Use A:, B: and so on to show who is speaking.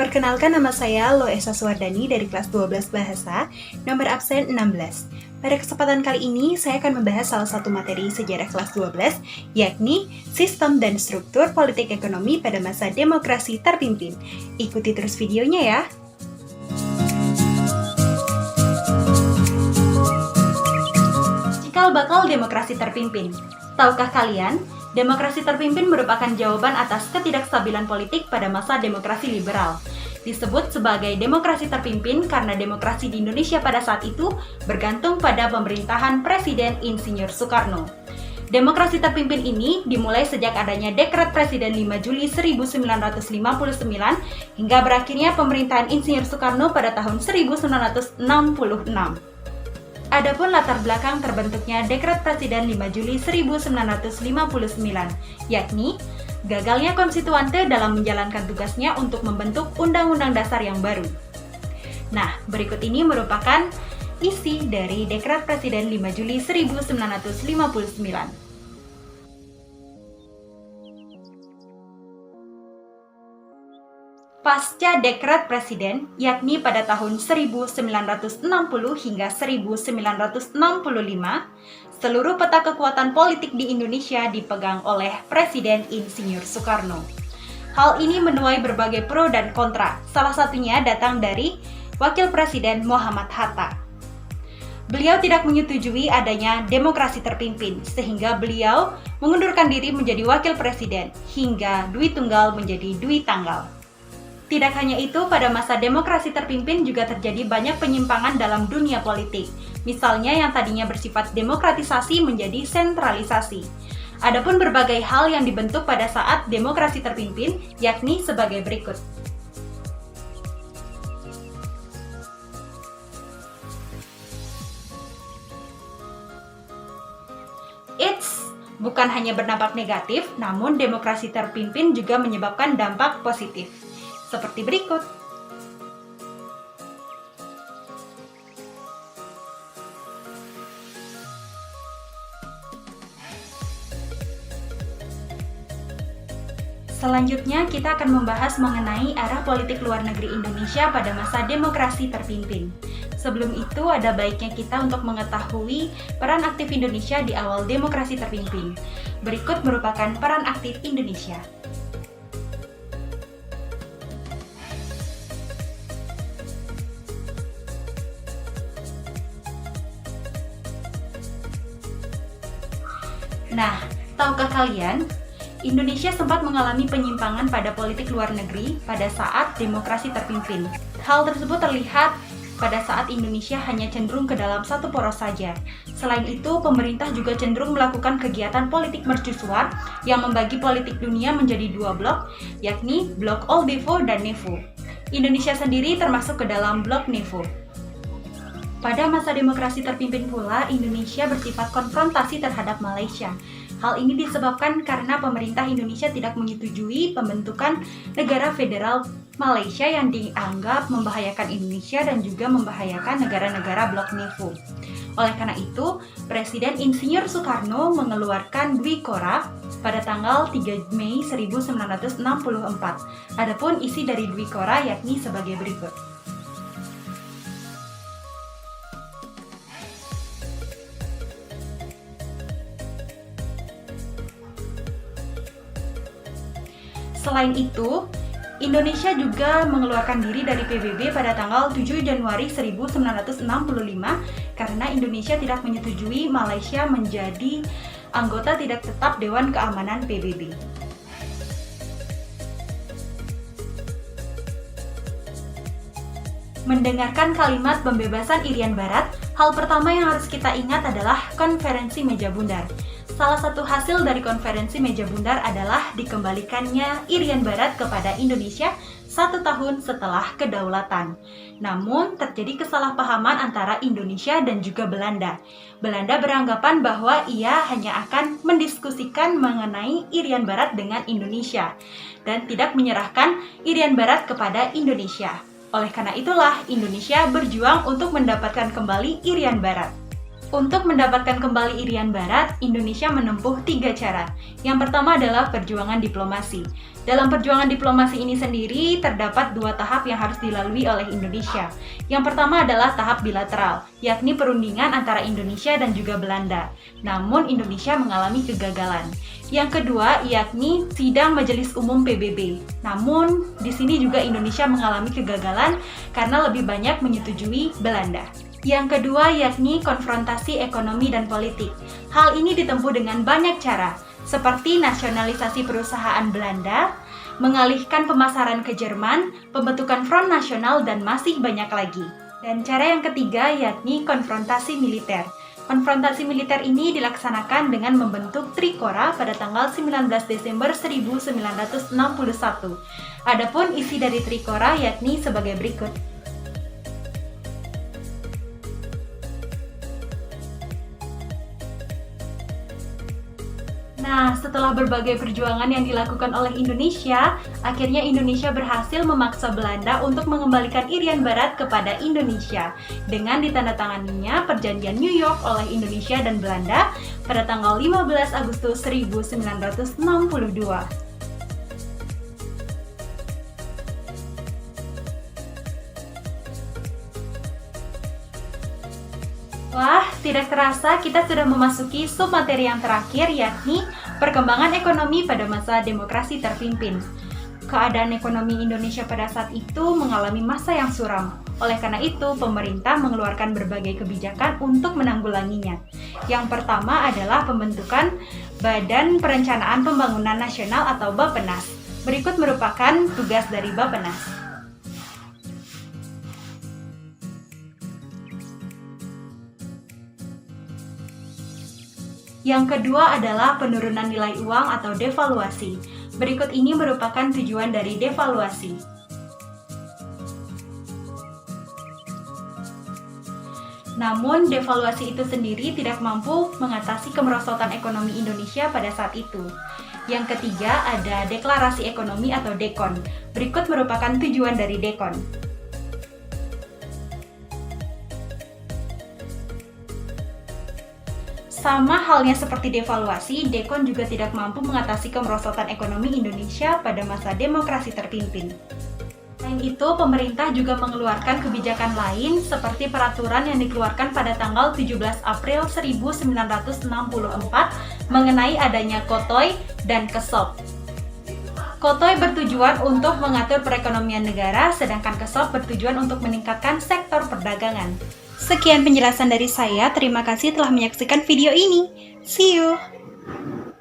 A: Perkenalkan, nama saya Loesa Suwardani dari kelas 12 Bahasa, nomor absen 16. Pada kesempatan kali ini, saya akan membahas salah satu materi sejarah kelas 12, yakni Sistem dan Struktur Politik Ekonomi pada Masa Demokrasi Terpimpin. Ikuti terus videonya ya! Cikal bakal demokrasi terpimpin. Tahukah kalian, demokrasi terpimpin merupakan jawaban atas ketidakstabilan politik pada masa demokrasi liberal. Disebut sebagai demokrasi terpimpin karena demokrasi di Indonesia pada saat itu bergantung pada pemerintahan Presiden Insinyur Soekarno. Demokrasi terpimpin ini dimulai sejak adanya Dekret Presiden 5 Juli 1959 hingga berakhirnya pemerintahan Insinyur Soekarno pada tahun 1966. Adapun latar belakang terbentuknya Dekret Presiden 5 Juli 1959, yakni gagalnya konstituante dalam menjalankan tugasnya untuk membentuk Undang-Undang Dasar yang baru. Nah, berikut ini merupakan isi dari Dekret Presiden 5 Juli 1959. Pasca Dekret Presiden, yakni pada tahun 1960 hingga 1965, seluruh peta kekuatan politik di Indonesia dipegang oleh Presiden Insinyur Soekarno. Hal ini menuai berbagai pro dan kontra, salah satunya datang dari Wakil Presiden Muhammad Hatta. Beliau tidak menyetujui adanya demokrasi terpimpin, sehingga beliau mengundurkan diri menjadi Wakil Presiden, hingga Dwi Tunggal menjadi Dwi Tanggal. Tidak hanya itu, pada masa demokrasi terpimpin juga terjadi banyak penyimpangan dalam dunia politik. Misalnya yang tadinya bersifat demokratisasi menjadi sentralisasi. Adapun berbagai hal yang dibentuk pada saat demokrasi terpimpin, yakni sebagai berikut. Bukan hanya berdampak negatif, namun demokrasi terpimpin juga menyebabkan dampak positif. Seperti berikut. Selanjutnya, kita akan membahas mengenai arah politik luar negeri Indonesia pada masa demokrasi terpimpin. Sebelum itu, ada baiknya kita untuk mengetahui peran aktif Indonesia di awal demokrasi terpimpin. Berikut merupakan peran aktif Indonesia. Nah, tahukah kalian, Indonesia sempat mengalami penyimpangan pada politik luar negeri pada saat demokrasi terpimpin. Hal tersebut terlihat pada saat Indonesia hanya cenderung ke dalam satu poros saja. Selain itu, pemerintah juga cenderung melakukan kegiatan politik mercusuar yang membagi politik dunia menjadi dua blok, yakni blok Old Devo dan Nevo. Indonesia sendiri termasuk ke dalam blok Nevo. Pada masa demokrasi terpimpin pula, Indonesia bersifat konfrontasi terhadap Malaysia. Hal ini disebabkan karena pemerintah Indonesia tidak menyetujui pembentukan negara federal Malaysia yang dianggap membahayakan Indonesia dan juga membahayakan negara-negara blok Nevo. Oleh karena itu, Presiden Insinyur Soekarno mengeluarkan Dwi Kora pada tanggal 3 Mei 1964. Adapun isi dari Dwi Kora yakni sebagai berikut. Selain itu, Indonesia juga mengeluarkan diri dari PBB pada tanggal 7 Januari 1965 karena Indonesia tidak menyetujui Malaysia menjadi anggota tidak tetap Dewan Keamanan PBB. Mendengarkan kalimat pembebasan Irian Barat, hal pertama yang harus kita ingat adalah konferensi meja bundar. Salah satu hasil dari konferensi meja bundar adalah dikembalikannya Irian Barat kepada Indonesia 1 tahun setelah kedaulatan. Namun, terjadi kesalahpahaman antara Indonesia dan juga Belanda. Belanda beranggapan bahwa ia hanya akan mendiskusikan mengenai Irian Barat dengan Indonesia dan tidak menyerahkan Irian Barat kepada Indonesia. Oleh karena itulah, Indonesia berjuang untuk mendapatkan kembali Irian Barat. Untuk mendapatkan kembali Irian Barat, Indonesia menempuh 3 cara. Yang pertama adalah perjuangan diplomasi. Dalam perjuangan diplomasi ini sendiri, terdapat 2 tahap yang harus dilalui oleh Indonesia. Yang pertama adalah tahap bilateral, yakni perundingan antara Indonesia dan juga Belanda. Namun, Indonesia mengalami kegagalan. Yang kedua, yakni sidang Majelis Umum PBB. Namun, di sini juga Indonesia mengalami kegagalan karena lebih banyak menyetujui Belanda. Yang kedua yakni konfrontasi ekonomi dan politik. Hal ini ditempuh dengan banyak cara, seperti nasionalisasi perusahaan Belanda, mengalihkan pemasaran ke Jerman, pembentukan Front Nasional, dan masih banyak lagi. Dan cara yang ketiga yakni konfrontasi militer. Konfrontasi militer ini dilaksanakan dengan membentuk Trikora pada tanggal 19 Desember 1961. Adapun isi dari Trikora yakni sebagai berikut. Nah, setelah berbagai perjuangan yang dilakukan oleh Indonesia, akhirnya Indonesia berhasil memaksa Belanda untuk mengembalikan Irian Barat kepada Indonesia dengan ditandatanganinya Perjanjian New York oleh Indonesia dan Belanda pada tanggal 15 Agustus 1962. Wah, tidak terasa kita sudah memasuki submateri yang terakhir, yakni perkembangan ekonomi pada masa demokrasi terpimpin. Keadaan ekonomi Indonesia pada saat itu mengalami masa yang suram. Oleh karena itu, pemerintah mengeluarkan berbagai kebijakan untuk menanggulanginya. Yang pertama adalah pembentukan Badan Perencanaan Pembangunan Nasional atau Bappenas. Berikut merupakan tugas dari Bappenas. Yang kedua adalah penurunan nilai uang atau devaluasi. Berikut ini merupakan tujuan dari devaluasi. Namun, devaluasi itu sendiri tidak mampu mengatasi kemerosotan ekonomi Indonesia pada saat itu. Yang ketiga ada deklarasi ekonomi atau DEKON. Berikut merupakan tujuan dari DEKON. Sama halnya seperti devaluasi, DEKON juga tidak mampu mengatasi kemerosotan ekonomi Indonesia pada masa demokrasi terpimpin. Selain itu, pemerintah juga mengeluarkan kebijakan lain seperti peraturan yang dikeluarkan pada tanggal 17 April 1964 mengenai adanya KOTOI dan KESOP. KOTOI bertujuan untuk mengatur perekonomian negara, sedangkan KESOP bertujuan untuk meningkatkan sektor perdagangan. Sekian penjelasan dari saya, terima kasih telah menyaksikan video ini. See you!